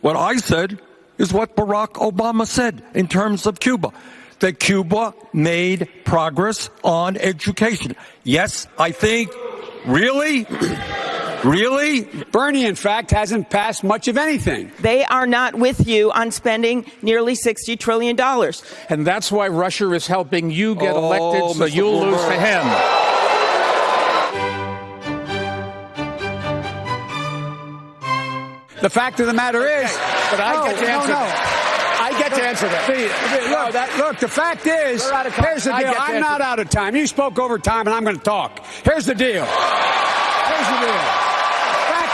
What I said is what Barack Obama said in terms of Cuba, that Cuba made progress on education. Yes, I think, really? Really? Bernie, in fact, hasn't passed much of anything. They are not with you on spending nearly $60 trillion. And that's why Russia is helping you get elected, so Mr. you'll lose Bloomberg. to him. The fact of the matter is, but I get to answer that. I get to answer that. Look, the fact is, here's the deal. I'm not out of time. You spoke over time, and I'm going to talk. Here's the deal. Fact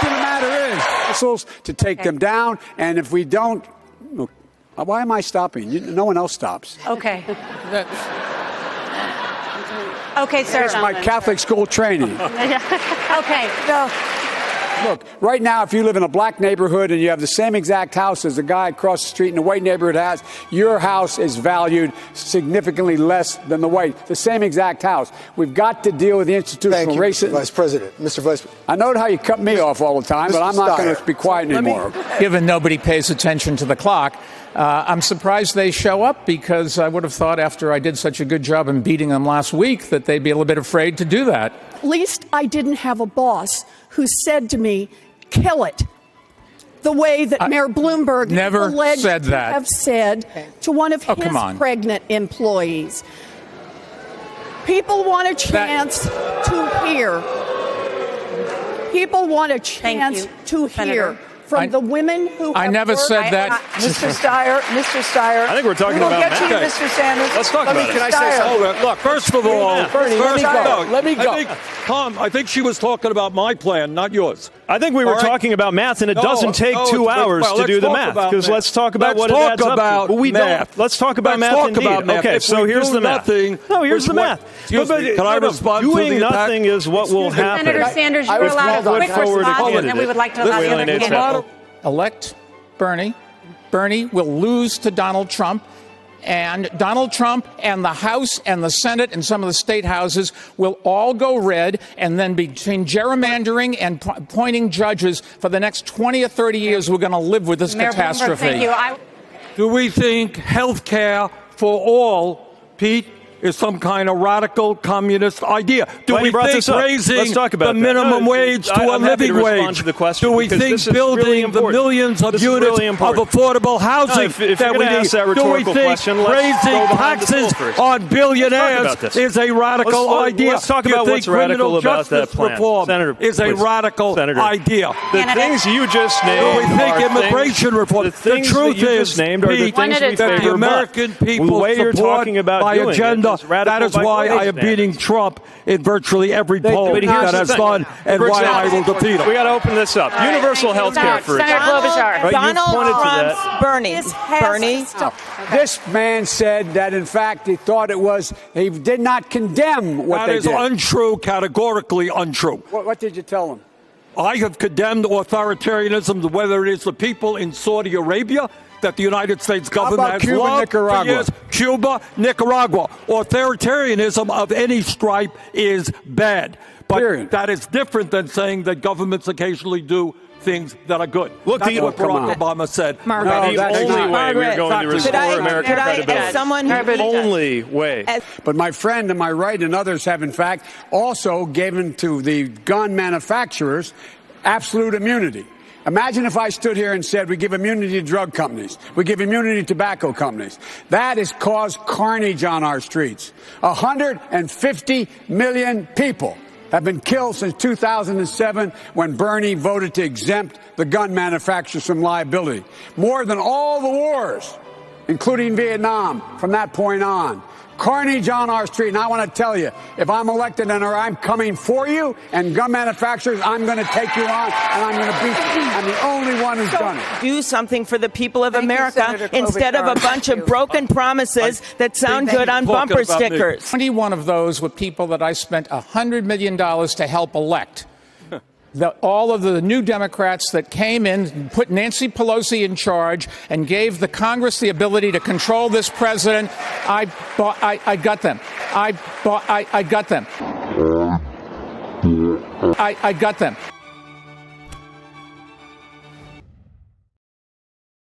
of the matter is, missiles to take them down, and if we don't, look, why am I stopping? No one else stops. Okay. Okay, sir. That's my Catholic school training. Okay, go. Look, right now, if you live in a black neighborhood and you have the same exact house as the guy across the street in the white neighborhood has, your house is valued significantly less than the white. The same exact house. We've got to deal with the institutional racism. Vice President. Mr. Vice President. I know how you cut me off all the time, but I'm not going to be quiet anymore. Given nobody pays attention to the clock, I'm surprised they show up, because I would have thought after I did such a good job in beating them last week that they'd be a little bit afraid to do that. At least I didn't have a boss who said to me, kill it. The way that Mayor Bloomberg never is alleged said to that. have said to one of his pregnant employees. People want a chance to hear. People want a chance to hear from the women who I have never worked. said that. Mr. Steyer. I think we're talking about We'll get to you, Matt. Mr. Sanders. Let's talk about it. Can I say something? Look, first of all, Bernie, let me go. Tom, I think she was talking about my plan, not yours. I think we were talking about math, and it doesn't take 2 hours to do the math, because let's talk about what it adds up to. We don't. Let's talk about math indeed. Okay, so here's the math. No, here's the math. Can I respond to doing the attack? nothing is what will happen. Senator Sanders, you're allowed a quick response, and then we would like to allow the other candidates. Elect Bernie. Bernie will lose to Donald Trump. And Donald Trump and the House and the Senate and some of the state houses will all go red. And then between gerrymandering and appointing judges for the next 20 or 30 years, we're going to live with this catastrophe. Thank you. Do we think health care for all, Pete, is some kind of radical communist idea? Do we think raising the minimum wage to a living wage? Do we think building the millions of units of affordable housing that we need? Do we think raising taxes on billionaires is a radical idea? Let's talk about what's radical about that plan. Reform is a radical idea. The things you just named. Do we think immigration reform? The truth is, Pete, that the American people support my agenda. That is why I am beating Trump in virtually every poll that has done, and why I will defeat him. We got to open this up. Universal health care for Senator Klobuchar. Donald Trump's Bernie. This man said that, in fact, he thought he did not condemn what they did. That is untrue, categorically untrue. What did you tell him? I have condemned authoritarianism, whether it is the people in Saudi Arabia that the United States government has loved for years. Cuba, Nicaragua. Authoritarianism of any stripe is bad. But that is different than saying that governments occasionally do things that are good. Look, that's what Barack Obama said. The only way we're going to restore American credibility. Only way. But my friend, and my right, and others have, in fact, also given to the gun manufacturers absolute immunity. Imagine if I stood here and said we give immunity to drug companies, we give immunity to tobacco companies. That has caused carnage on our streets. 150 million people have been killed since 2007 when Bernie voted to exempt the gun manufacturers from liability. More than all the wars, including Vietnam, from that point on. Carnage on our street. And I want to tell you, if I'm elected and I'm coming for you and gun manufacturers, I'm going to take you on and I'm going to beat you. I'm the only one who's done it. Do something for the people of America instead of a bunch of broken promises that sound good on bumper stickers. 21 of those were people that I spent $100 million to help elect. All of the new Democrats that came in, put Nancy Pelosi in charge, and gave the Congress the ability to control this president. I got them. I got them. I got them.